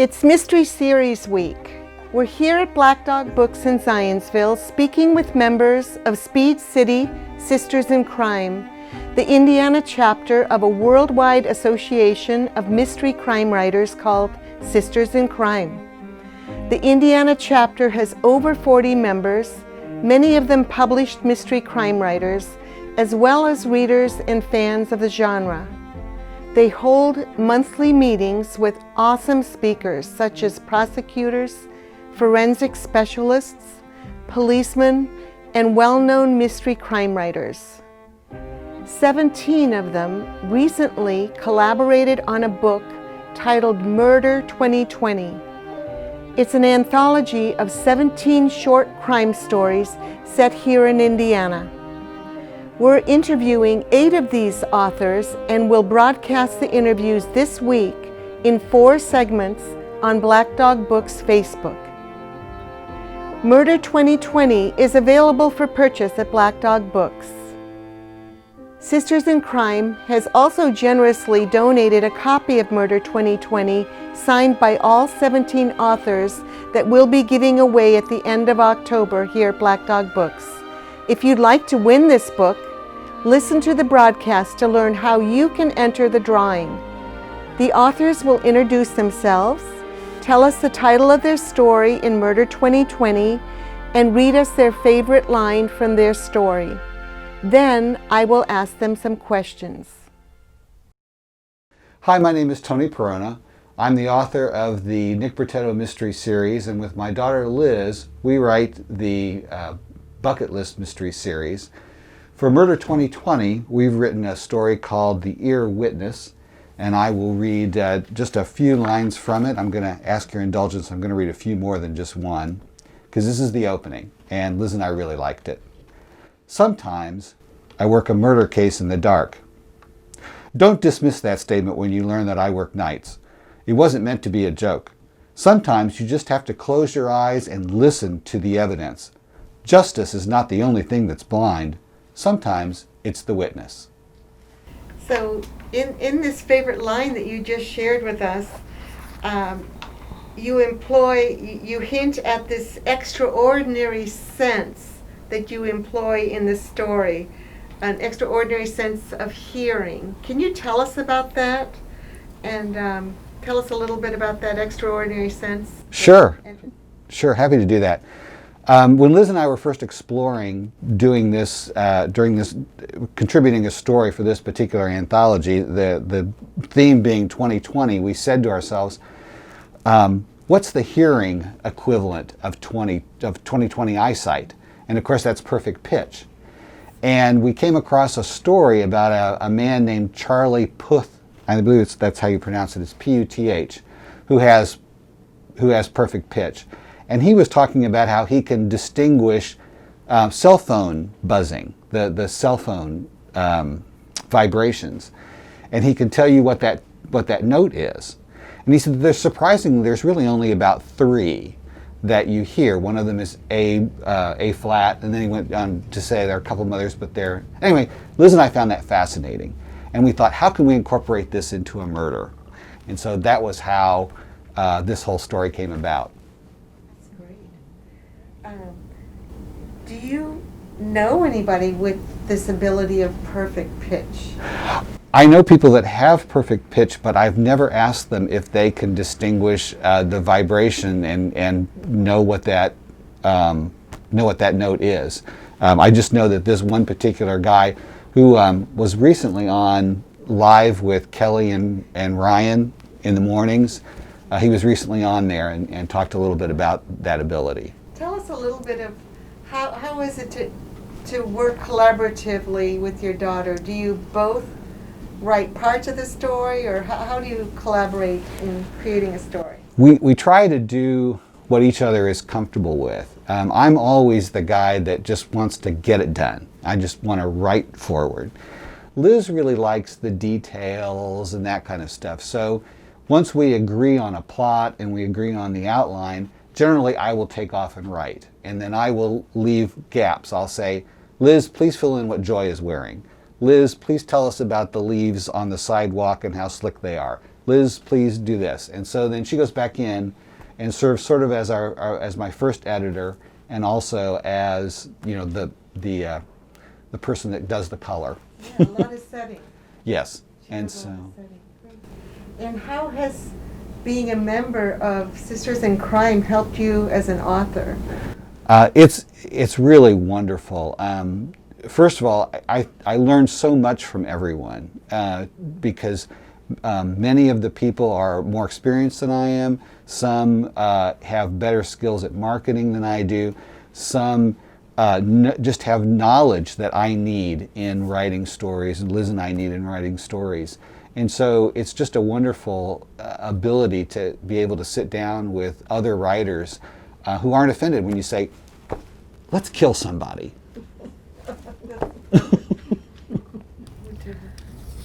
It's Mystery Series Week. We're here at Black Dog Books in Zionsville speaking with members of Speed City Sisters in Crime, the Indiana chapter of a worldwide association of mystery crime writers called Sisters in Crime. The Indiana chapter has over 40 members, many of them published mystery crime writers, as well as readers and fans of the genre. They hold monthly meetings with awesome speakers such as prosecutors, forensic specialists, policemen, and well-known mystery crime writers. 17 of them recently collaborated on a book titled Murder 2020. It's an anthology of 17 short crime stories set here in Indiana. We're interviewing 8 of these authors and will broadcast the interviews this week in 4 segments on Black Dog Books Facebook. Murder 2020 is available for purchase at Black Dog Books. Sisters in Crime has also generously donated a copy of Murder 2020 signed by all 17 authors that we'll be giving away at the end of October here at Black Dog Books. If you'd like to win this book, listen to the broadcast to learn how you can enter the drawing. The authors will introduce themselves, tell us the title of their story in Murder 2020, and read us their favorite line from their story. Then I will ask them some questions. Hi, my name is Tony Perona. I'm the author of the Nick Bertetto Mystery Series, and with my daughter Liz, we write the Bucket List Mystery Series. For Murder 2020, we've written a story called The Ear Witness, and I will read just a few lines from it. I'm going to ask your indulgence. I'm going to read a few more than just one, because this is the opening, and Liz and I really liked it. Sometimes I work a murder case in the dark. Don't dismiss that statement when you learn that I work nights. It wasn't meant to be a joke. Sometimes you just have to close your eyes and listen to the evidence. Justice is not the only thing that's blind. Sometimes it's the witness. So in this favorite line that you just shared with us, you hint at this extraordinary sense that you employ in the story, an extraordinary sense of hearing. Can you tell us about that? And tell us a little bit about that extraordinary sense? Sure, happy to do that. When Liz and I were first exploring doing this, contributing a story for this particular anthology, the theme being 2020, we said to ourselves, what's the hearing equivalent of 2020 eyesight? And of course that's perfect pitch. And we came across a story about a man named Charlie Puth, I believe that's how you pronounce it, it's P-U-T-H, who has perfect pitch. And he was talking about how he can distinguish cell phone buzzing, the cell phone vibrations. And he can tell you what that note is. And he said there's really only about 3 that you hear. One of them is A flat, and then he went on to say there are a couple of others, but they're... Anyway, Liz and I found that fascinating. And we thought, how can we incorporate this into a murder? And so that was how this whole story came about. Do you know anybody with this ability of perfect pitch? I know people that have perfect pitch, but I've never asked them if they can distinguish the vibration and know what that note is. I just know that this one particular guy who was recently on live with Kelly and Ryan in the mornings, he was recently on there and talked a little bit about that ability. Tell us a little bit of how is it to work collaboratively with your daughter? Do you both write parts of the story, or how do you collaborate in creating a story? We try to do what each other is comfortable with. I'm always the guy that just wants to get it done. I just want to write forward. Liz really likes the details and that kind of stuff. So once we agree on a plot and we agree on the outline, generally I will take off and write. And then I will leave gaps. I'll say, Liz, please fill in what Joy is wearing. Liz, please tell us about the leaves on the sidewalk and how slick they are. Liz, please do this. And so then she goes back in and serves sort of as as my first editor, and also as, you know, the person that does the color. Yeah, a lot of setting. Yes. She And does a lot of so setting. Great. And how has being a member of Sisters in Crime helped you as an author? it's really wonderful. First of all, I learned so much from everyone because many of the people are more experienced than I am. Some have better skills at marketing than I do. Some just have knowledge that I need in writing stories, and Liz and I need in writing stories. And so it's just a wonderful ability to be able to sit down with other writers who aren't offended when you say, let's kill somebody.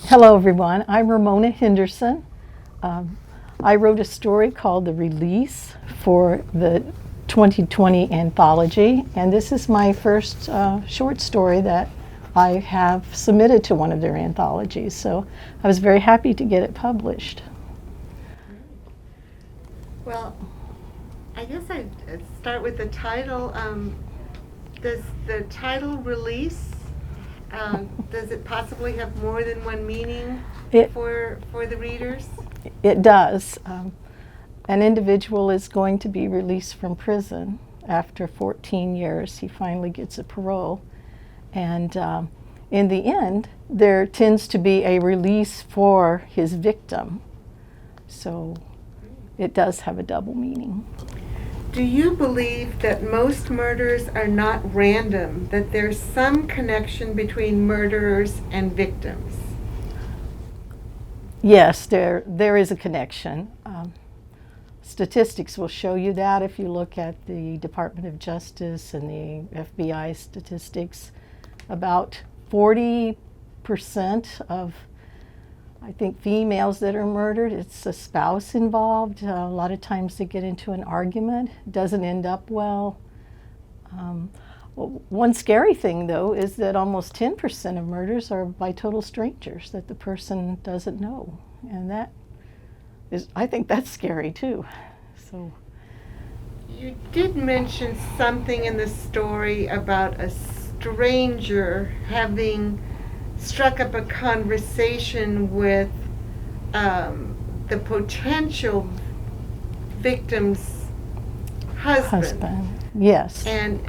Hello everyone, I'm Ramona Henderson. I wrote a story called The Release for the 2020 anthology, and this is my first short story that I have submitted to one of their anthologies, so I was very happy to get it published. Well, I guess I'd start with the title. Does the title Release, does it possibly have more than one meaning for the readers? It does. An individual is going to be released from prison after 14 years. He finally gets a parole. And in the end, there tends to be a release for his victim. So it does have a double meaning. Do you believe that most murders are not random, that there's some connection between murderers and victims? Yes, there is a connection. Statistics will show you that if you look at the Department of Justice and the FBI statistics. About 40% of, I think, females that are murdered, it's a spouse involved. A lot of times they get into an argument. It doesn't end up well. One scary thing, though, is that almost 10% of murders are by total strangers that the person doesn't know. And that is, I think that's scary, too. So, You did mention something in the story about a stranger having struck up a conversation with the potential victim's husband. Yes. And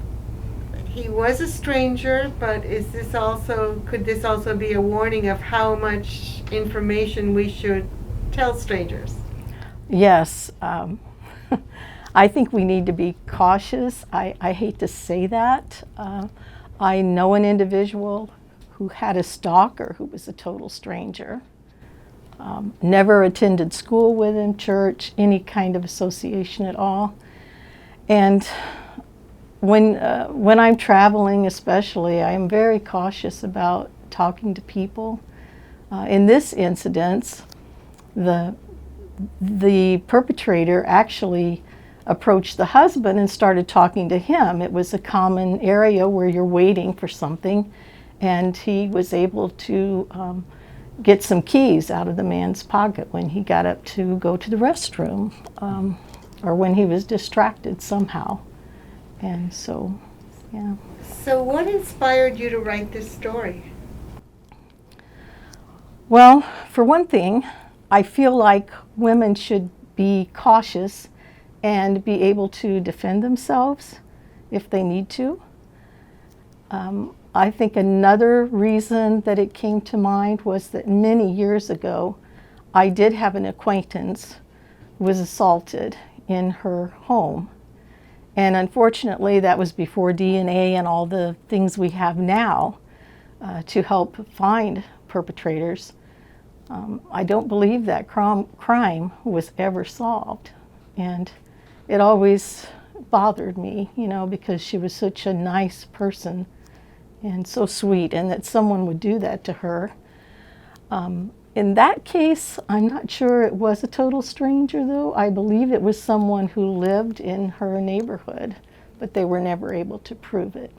he was a stranger, but could this also be a warning of how much information we should tell strangers? Yes. I think we need to be cautious. I hate to say that. I know an individual who had a stalker who was a total stranger. Never attended school with him, church, any kind of association at all. And when I'm traveling especially, I am very cautious about talking to people. In this incident, the perpetrator actually approached the husband and started talking to him. It was a common area where you're waiting for something, and he was able to get some keys out of the man's pocket when he got up to go to the restroom, or when he was distracted somehow. And so, yeah. So what inspired you to write this story? Well, for one thing, I feel like women should be cautious and be able to defend themselves if they need to. I think another reason that it came to mind was that many years ago, I did have an acquaintance who was assaulted in her home. And unfortunately, that was before DNA and all the things we have now to help find perpetrators. I don't believe that crime was ever solved. And it always bothered me, you know, because she was such a nice person and so sweet, and that someone would do that to her. In that case, I'm not sure it was a total stranger, though. I believe it was someone who lived in her neighborhood, but they were never able to prove it.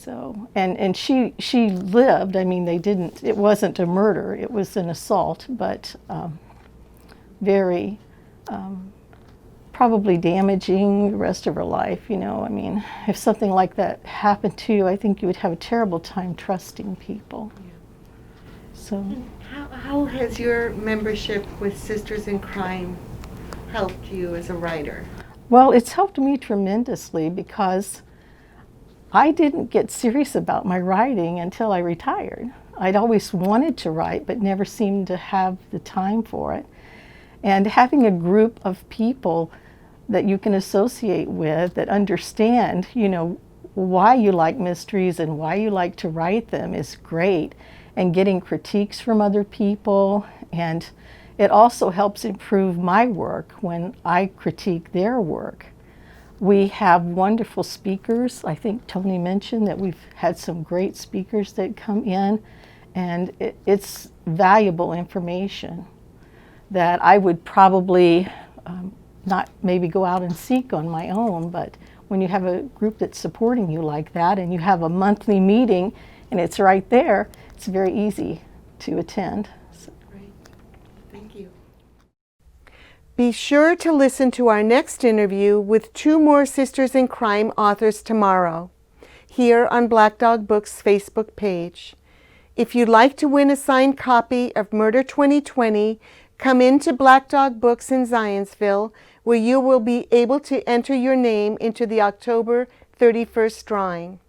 So, and she lived. I mean, it wasn't a murder, it was an assault, but very probably damaging the rest of her life, you know. I mean, if something like that happened to you, I think you would have a terrible time trusting people. Yeah. So, how has your membership with Sisters in Crime helped you as a writer? Well, it's helped me tremendously because I didn't get serious about my writing until I retired. I'd always wanted to write, but never seemed to have the time for it. And having a group of people that you can associate with that understand, you know, why you like mysteries and why you like to write them is great. And getting critiques from other people, and it also helps improve my work when I critique their work. We have wonderful speakers. I think Tony mentioned that we've had some great speakers that come in, and it's valuable information that I would probably not maybe go out and seek on my own, but when you have a group that's supporting you like that and you have a monthly meeting and it's right there, it's very easy to attend. So. Great. Thank you. Be sure to listen to our next interview with 2 more Sisters in Crime authors tomorrow, here on Black Dog Books' Facebook page. If you'd like to win a signed copy of Murder 2020, come into Black Dog Books in Zionsville, where you will be able to enter your name into the October 31st drawing.